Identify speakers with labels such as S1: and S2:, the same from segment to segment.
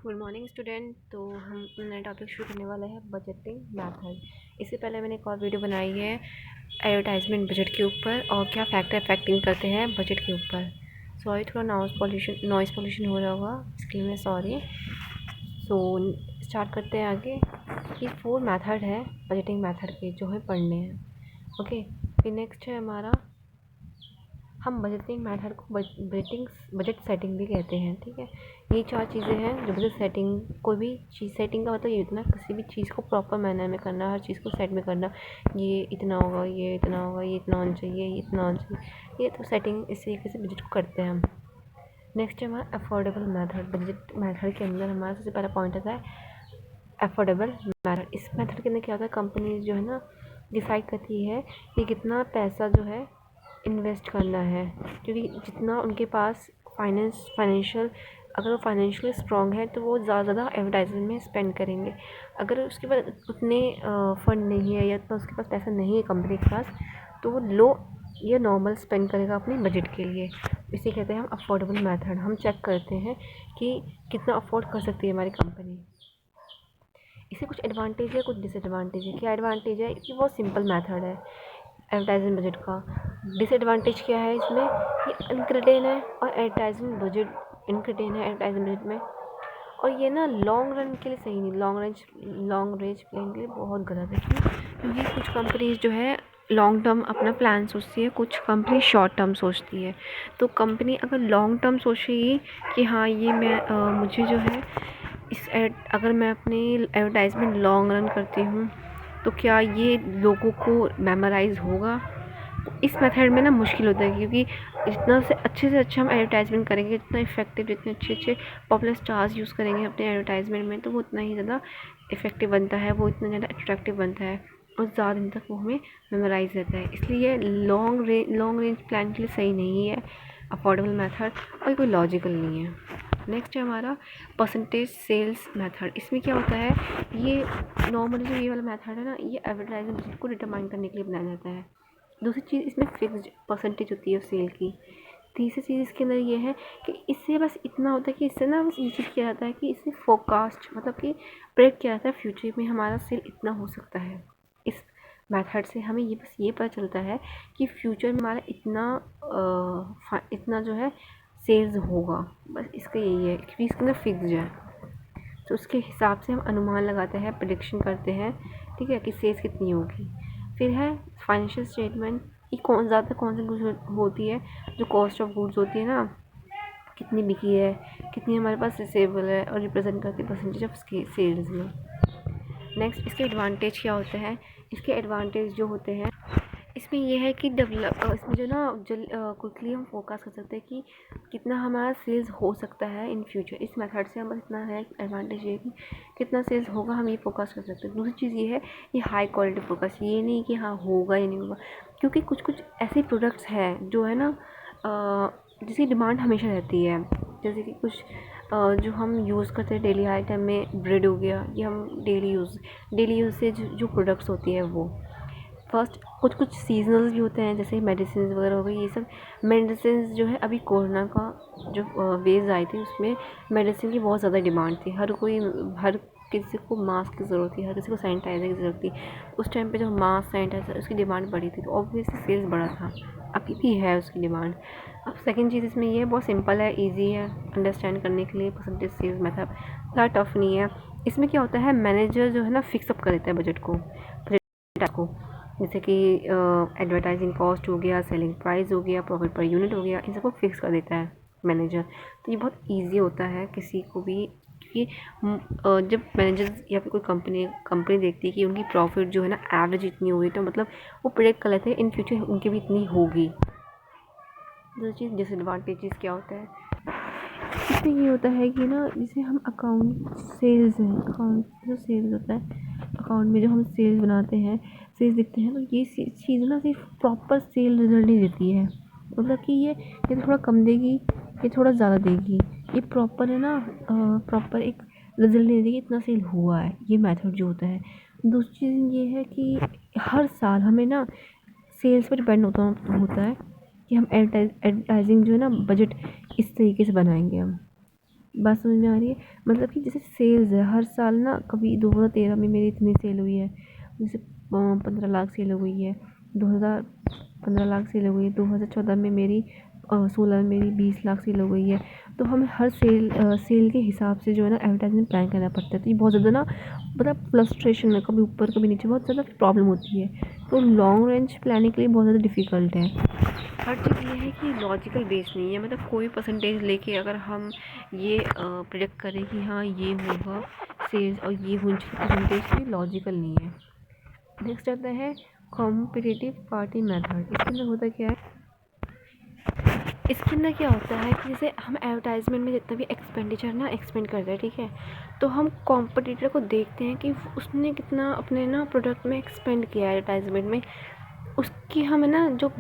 S1: Good morning student. तो हम नया टॉपिक शुरू करने वाला है बजटिंग मैथड। इससे पहले मैंने एक और वीडियो बनाई है एडवर्टाइजमेंट बजट के ऊपर और क्या फैक्टर अफेक्टिंग करते हैं बजट के ऊपर। सॉरी, थोड़ा नॉइज़ पोल्यूशन हो रहा होगा, इसके लिए मैं सॉरी। सो स्टार्ट करते हैं आगे। ये 4 मैथड है बजटिंग मैथड के जो है पढ़ने हैं। ओके, फिर नेक्स्ट है हमारा, हम बजटिंग मैथड को बजट सेटिंग भी कहते हैं। ठीक है, ये 4 चीज़ें हैं जो बजट सेटिंग, कोई भी चीज़ सेटिंग का मतलब ये इतना किसी भी चीज़ को प्रॉपर मैनर में करना, हर चीज़ को सेट में करना। ये इतना होगा, ये इतना होगा, ये इतना होना चाहिए, ये इतना होना चाहिए, ये तो सेटिंग इस तरीके से बजट को करते हैं हम। नेक्स्ट है हमारा अफोर्डेबल मैथड। बजट मैथड के अंदर हमारा सबसे पहला पॉइंट आता है अफोर्डेबल मैथड। इस मैथड के अंदर क्या होता है, कंपनी जो है ना डिसाइड करती है कि कितना पैसा जो है इन्वेस्ट करना है, क्योंकि जितना उनके पास फाइनेंशियल, अगर वो फाइनेंशियली स्ट्रॉन्ग है तो वो ज़्यादा एडवर्टाइजमेंट में स्पेंड करेंगे। अगर उसके पास उतने फंड नहीं है या तो उसके पास पैसा नहीं है कंपनी के पास, तो वो लो या नॉर्मल स्पेंड करेगा अपने बजट के लिए। इसे कहते हैं हम अफोर्डेबल मैथड। हम चेक करते हैं कि कितना अफोर्ड कर सकती है हमारी कंपनी। इससे कुछ एडवांटेज है, कुछ डिसएडवांटेज है। क्या एडवांटेज है कि बहुत सिंपल मैथड है एडवर्टाइजमेंट बजट का। डिसएडवांटेज क्या है इसमें, ये अनकर्टेन है और एडवर्टाइजमेंट बजट इनकर्टेन है एडवर्टाइजमेंट बजट में। और ये ना लॉन्ग रन के लिए सही नहीं, लॉन्ग रेंज प्लान के लिए बहुत गलत है। क्योंकि कुछ कंपनीज जो है लॉन्ग टर्म अपना प्लान सोचती है, कुछ कंपनी शॉर्ट टर्म सोचती है। तो कंपनी अगर लॉन्ग टर्म सोचेगी कि हाँ ये मुझे जो है अगर मैं अपनी एडवर्टाइजमेंट लॉन्ग रन करती हूँ तो क्या ये लोगों को मेमोराइज़ होगा। तो इस मेथड में ना मुश्किल होता है, क्योंकि जितना से अच्छा हम एडवर्टाइजमेंट करेंगे, जितना इफेक्टिव, जितने अच्छे पॉपुलर स्टार्स यूज़ करेंगे अपने एडवर्टाइजमेंट में, तो वो उतना ही ज़्यादा इफेक्टिव बनता है, वो इतना ज़्यादा अट्रैक्टिव बनता है और ज़्यादा दिन तक वो हमें मेमोराइज रहता है। इसलिए लॉन्ग रेंज प्लान के लिए सही नहीं है अफोर्डेबल मेथड, और कोई लॉजिकल नहीं है। नेक्स्ट है हमारा परसेंटेज सेल्स मेथड। इसमें क्या होता है, ये नॉर्मली जो ये वाला मेथड है ना, ये एडवर्टाइजमेंट को डिटरमाइन करने के लिए बनाया जाता है। दूसरी चीज़, इसमें फिक्स्ड परसेंटेज होती है सेल की। तीसरी चीज़ इसके अंदर ये है कि इससे बस इतना होता है कि इससे ना बस ये चीज़ किया जाता है कि इससे फोरकास्ट, मतलब कि प्रेडिक्ट किया जाता है फ्यूचर में हमारा सेल इतना हो सकता है। इस मेथड से हमें ये पता चलता है कि फ्यूचर में हमारा इतना जो है सेल्स होगा। बस इसका यही है, क्योंकि इसके अंदर फिक्स्ड है, तो उसके हिसाब से हम अनुमान लगाते हैं, प्रेडिक्शन करते हैं, ठीक है, कि सेल्स कितनी होगी। फिर है फाइनेंशियल स्टेटमेंट। ये कौन सी गुड्स होती है, जो कॉस्ट ऑफ गुड्स होती है ना, कितनी बिकी है, कितनी हमारे पास रिसेवेबल है, और रिप्रेजेंट करती है परसेंटेज ऑफ सेल्स में। नेक्स्ट, इसके एडवांटेज क्या होते हैं। इसके एडवांटेज जो होते हैं, इसमें यह है कि इसमें जो ना क्विकली हम फोकस कर सकते हैं कि कितना हमारा सेल्स हो सकता है इन फ्यूचर। इस मेथड से हम बस इतना है एडवांटेज ये कि कितना सेल्स होगा हम ये फोकस कर सकते हैं। दूसरी चीज़ ये है, ये हाई क्वालिटी फोकस, ये नहीं कि हाँ होगा या नहीं होगा, क्योंकि कुछ ऐसे प्रोडक्ट्स हैं जो है ना जिसकी डिमांड हमेशा रहती है। जैसे कि कुछ जो हम यूज़ करते हैं डेली आइटम में, ब्रेड हो गया, ये हम डेली यूज़ से जो प्रोडक्ट्स होती है वो। फर्स्ट, कुछ सीजनल भी होते हैं, जैसे मेडिसिन वगैरह हो गई। ये सब मेडिसिन जो है, अभी कोरोना का जो वेव आई थी उसमें मेडिसिन की बहुत ज़्यादा डिमांड थी। हर किसी को मास्क की ज़रूरत थी, हर किसी को सैनिटाइज़र की ज़रूरत थी। उस टाइम पे जो मास्क सैनिटाइज़र उसकी डिमांड बढ़ी थी, तो ऑब्वियसली सेल्स बढ़ा था, अभी भी है उसकी डिमांड। अब सेकंड चीज़ इसमें ये बहुत सिंपल है, इजी है अंडरस्टैंड करने के लिए। परसेंटेज सेल्स मेथड ज़्यादा टफ नहीं है। इसमें क्या होता है, मैनेजर जो है ना फिक्सअप कर देता है बजट को, जैसे कि एडवर्टाइजिंग कॉस्ट हो गया, सेलिंग प्राइस हो गया, प्रॉफिट पर यूनिट हो गया, इन सबको फिक्स कर देता है मैनेजर। तो ये बहुत इजी होता है किसी को भी, क्योंकि जब मैनेजर या फिर कोई कंपनी देखती है कि उनकी प्रॉफिट जो है ना एवरेज इतनी हुई, तो मतलब वो प्रेडिक्ट कर लेते हैं इन फ्यूचर उनकी भी इतनी होगी। दूसरी चीज़, डिसएडवांटेजेस क्या होता है, इसमें ये होता है कि ना, जैसे हम अकाउंट जो सेल्स होता है, अकाउंट में जो हम सेल्स बनाते हैं, सेल्स दिखते हैं, तो ये चीज़ ना सिर्फ प्रॉपर सेल रिजल्ट नहीं देती है। मतलब कि ये थोड़ा कम देगी, ये थोड़ा ज़्यादा देगी, ये प्रॉपर है ना, प्रॉपर एक रिजल्ट नहीं देगी इतना सेल हुआ है, ये मेथड जो होता है। दूसरी चीज़ ये है कि हर साल हमें ना सेल्स पर डिपेंड होता है कि हम एडवर्टाइजिंग जो है ना बजट इस तरीके से बनाएंगे हम। बात समझ में आ रही है? मतलब कि जैसे सेल्स है हर साल ना, कभी 2013 में मेरी इतनी सेल हुई है, जैसे 15 लाख सेल हो गई है, 2015 लाख सेल हो गई है, 2014 में मेरी 16 में मेरी 20 लाख सेल हो गई है। तो हमें हर सेल के हिसाब से जो है ना एडवर्टाइजमेंट प्लान करना पड़ता है। तो ये बहुत ज़्यादा ना मतलब फ्लस्ट्रेशन है, कभी ऊपर कभी नीचे, बहुत ज़्यादा प्रॉब्लम होती है। तो लॉन्ग रेंज प्लानिंग के लिए बहुत ज़्यादा डिफ़िकल्ट है। हर चीज़ ये है कि लॉजिकल बेस नहीं है, मतलब कोई परसेंटेज लेके अगर हम ये प्रेडिक्ट करें कि हाँ ये होगा सेल्स और ये होनी चाहिए परसेंटेज, तो ये लॉजिकल नहीं है। नेक्स्ट आता है कॉम्पिटिटिव पार्टी मेथड। इसके अंदर होता क्या है, इसके अंदर क्या होता है कि जैसे हम एडवर्टाइजमेंट में जितना भी एक्सपेंडिचर ना एक्सपेंड करते हैं, ठीक है, तो हम कॉम्पिटिटर को देखते हैं कि उसने कितना अपने ना प्रोडक्ट में एक्सपेंड किया है एडवर्टाइजमेंट में। उसकी हमें ना जो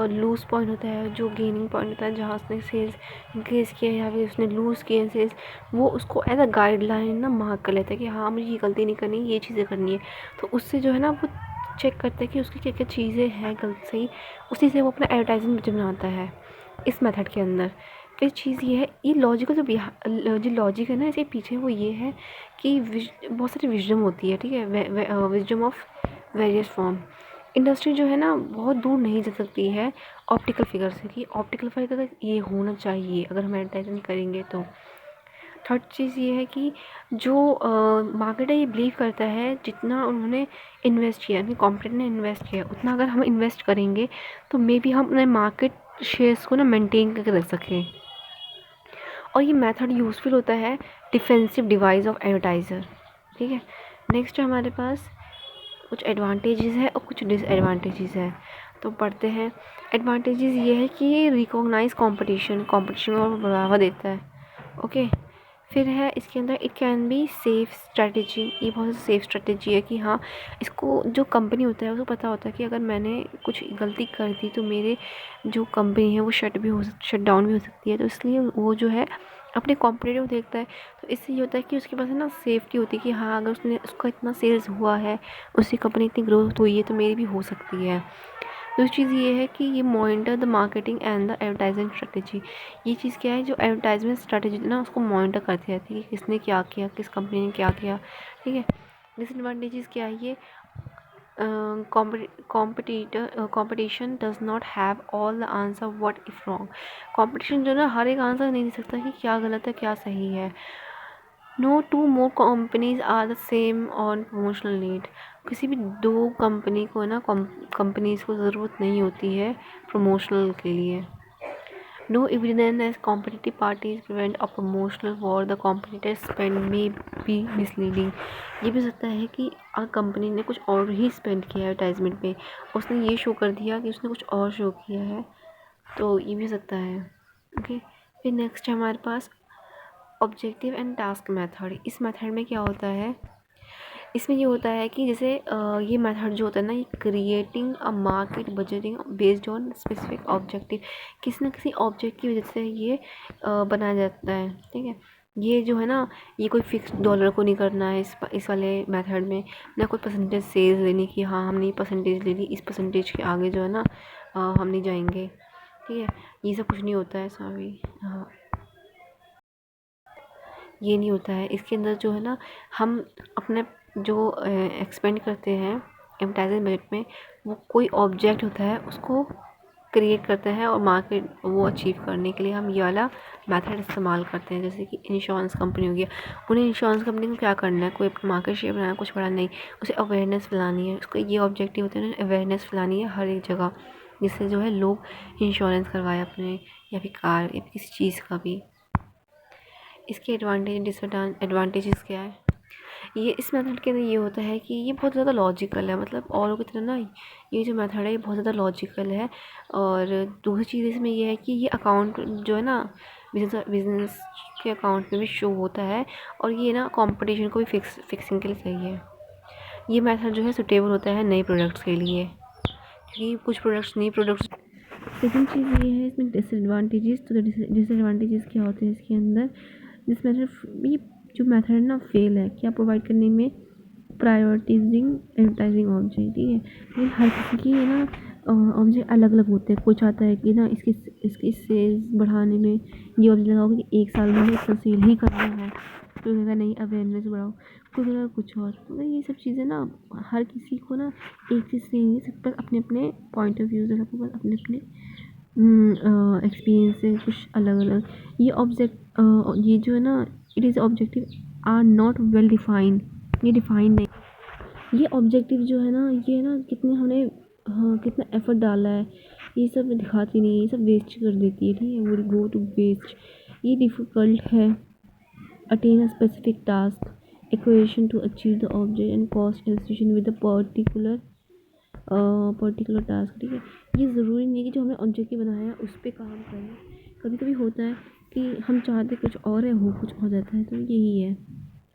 S1: लूज़ पॉइंट होता है, जो गेनिंग पॉइंट होता है, जहाँ उसने सेल्स इंक्रीज़ किया या फिर उसने लूज़ किए सेल्स, वो उसको एज अ गाइडलाइन ना मार्क कर लेता है कि हाँ मुझे ये गलती नहीं करनी, ये चीज़ें करनी है। तो उससे जो है ना वो चेक करते हैं कि उसकी क्या क्या चीज़ें हैं गलत सही, उसी से वो अपना एडवर्टाइजमेंट बजट बनाता है इस मेथड के अंदर। फिर चीज़ ये है, ये लॉजिकल जो लॉजिक है ना इसके पीछे, वो ये है कि बहुत सारी विजडम होती है, ठीक है, wisdom of various form. Industry जो है ना बहुत दूर नहीं जा सकती है ऑप्टिकल फिगर से, कि ऑप्टिकल फिगर ये होना चाहिए अगर हम एडवर्टाइजमेंट करेंगे तो। थर्ड चीज़ ये है कि जो मार्केट है ये बिलीव करता है जितना उन्होंने इन्वेस्ट किया, यानी कॉम्पिटिटर ने इन्वेस्ट किया, उतना अगर हम इन्वेस्ट करेंगे तो मे बी हम अपने मार्केट शेयर्स को ना मेंटेन करके रख सकें। और ये मेथड यूज़फुल होता है डिफेंसिव डिवाइस ऑफ एडवर्टाइज़र, ठीक है। नेक्स्ट हमारे पास कुछ एडवांटेजेस है और कुछ डिसएडवांटेजेस है, तो पढ़ते हैं। एडवांटेजेस ये है कि ये रिकॉग्नाइज कंपटीशन को बढ़ावा देता है, ओके। फिर है इसके अंदर it can be safe strategy, ये बहुत सेफ स्ट्रेटजी है कि हाँ इसको जो कंपनी होता है उसको पता होता है कि अगर मैंने कुछ गलती कर दी तो मेरे जो कंपनी है वो शट डाउन भी हो सकती है। तो इसलिए वो जो है अपने कॉम्पिटिटिव देखता है। तो इससे ये होता है कि उसके पास है ना सेफ्टी होती है कि हाँ अगर उसका इतना सेल्स हुआ है, उसकी कंपनी इतनी ग्रोथ हुई है, तो मेरी भी हो सकती है। दूसरी चीज़ ये है कि ये monitor the marketing and the advertising strategy. ये चीज़ क्या है, जो एडवर्टाइजमेंट स्ट्रेटेजी ना उसको मॉनिटर करती रहती है कि किसने क्या किया, किस कंपनी ने क्या किया, ठीक है। डिसएडवांटेजेस क्या है, ये competition does not have all the answer what if wrong. Competition जो ना हर एक आंसर नहीं दे सकता कि क्या गलत है क्या सही है। No two more companies are the same on promotional need. किसी भी दो कंपनी को ना कंपनीज को ज़रूरत नहीं होती है प्रमोशनल के लिए। No evidence as competitive parties prevent a promotional war, the competitor spend may be misleading. ये भी हो सकता है कि कंपनी ने कुछ और ही स्पेंड किया है एडवर्टाइजमेंट पे, उसने ये शो कर दिया कि उसने कुछ और शो किया है, तो ये भी हो सकता है, ओके। फिर नेक्स्ट है हमारे पास ऑब्जेक्टिव एंड टास्क मेथड। इस मेथड में क्या होता है, इसमें ये होता है कि जैसे ये मेथड जो होता है ना, ये creating a market budgeting based on specific objective, किसी न किसी ऑब्जेक्ट की वजह से ये बनाया जाता है, ठीक है। ये जो है ना, ये कोई फिक्स डॉलर को नहीं करना है इस वाले मेथड में, ना कोई परसेंटेज सेल्स लेनी कि हाँ हमने परसेंटेज ले ली, इस परसेंटेज के आगे जो है ना हम नहीं जाएंगे, ठीक है। ये सब कुछ नहीं होता है सॉरी, हाँ ये नहीं होता है। इसके अंदर जो है ना, हम अपने जो एक्सपेंड करते हैं एडवर्टाइजिंग बजट में, वो कोई ऑब्जेक्ट होता है उसको क्रिएट करते हैं और मार्केट वो अचीव करने के लिए हम ये वाला मेथड इस्तेमाल करते हैं। जैसे कि इंश्योरेंस कंपनी हो गया, उन्हें इंश्योरेंस कंपनी को क्या करना है, कोई मार्केट शेयर बनाना, कुछ बड़ा नहीं, उसे अवेयरनेस फैलानी है। उसको ये ऑब्जेक्टिव होता है, अवेयरनेस फैलानी है हर एक जगह, जिससे जो है लोग इंश्योरेंस करवाए अपने, या फिर कार या फिर किसी चीज़ का भी। इसके एडवांटेजेस क्या है, ये इस मेथड के अंदर ये होता है कि ये बहुत ज़्यादा लॉजिकल है, मतलब औरों की तरह ना ये जो मेथड है ये बहुत ज़्यादा लॉजिकल है। और दूसरी चीज़ इसमें ये है कि ये अकाउंट जो है ना बिजनेस के अकाउंट में भी शो होता है, और ये ना कंपटीशन को भी फिक्सिंग के लिए सही है। ये मेथड जो है सुटेबल होता है नए प्रोडक्ट्स के लिए, क्योंकि कुछ प्रोडक्ट्स नई प्रोडक्ट्स। सेकेंड चीज़ ये है इसमें डिसएडवांटेजेस। तो डिसएडवांटेजेस क्या होते हैं इसके अंदर, जिस मेथड ये जो मेथड ना फेल है क्या प्रोवाइड करने में, प्रायोरिटाइजिंग एडवर्टाइजिंग ऑब्जेक्ट, ठीक है। लेकिन हर किसी की है ना ऑब्जेक्ट अलग अलग होते हैं। कोई चाहता है कि ना इसकी सेल्स बढ़ाने में ये ऑब्जेक्ट लगाओ कि 1 साल में इतना सेल ही करना है, कोई कहेगा नहीं अवेयरनेस बढ़ाओ, कोई कहेगा कुछ और। तो ये सब चीज़ें ना हर किसी को ना एक चीज़ से नहीं, सब पर अपने अपने पॉइंट ऑफ व्यू से, सबके पास अपने अपने एक्सपीरियंस है कुछ अलग अलग। ये जो है ना, it is objective are not well defined, ये डिफाइंड नहीं। ये ऑब्जेक्टिव जो है ना, ये ना कितने हमने, हाँ कितना एफर्ट डाला है, ये सब दिखाती नहीं है, ये सब वेस्ट कर देती है, ठीक है, वो गो टू वेस्ट। ये डिफ़िकल्ट है, attain a specific task equation two achieve the object and cost association with a particular task, ठीक है। ये ज़रूरी नहीं है कि जो हमने ऑब्जेक्टिव बनाया है उस पर काम करें। कभी कभी होता है कि हम चाहते कुछ और है, हो कुछ हो जाता है, तो यही है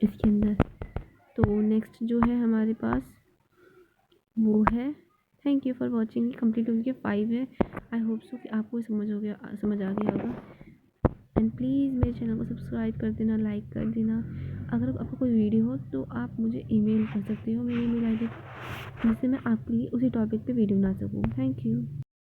S1: इसके अंदर। तो नेक्स्ट जो है हमारे पास वो है, thank you for watching. Complete हो गया, 5 है। आई होप सो कि आपको समझ आ गया होगा। एंड प्लीज़ मेरे चैनल को सब्सक्राइब कर देना, लाइक कर देना। अगर आपको कोई वीडियो हो तो आप मुझे ईमेल कर सकते हो, मेरी ईमेल आईडी, जिससे मैं आपके लिए उसी टॉपिक पे वीडियो बना सकूँ। Thank you.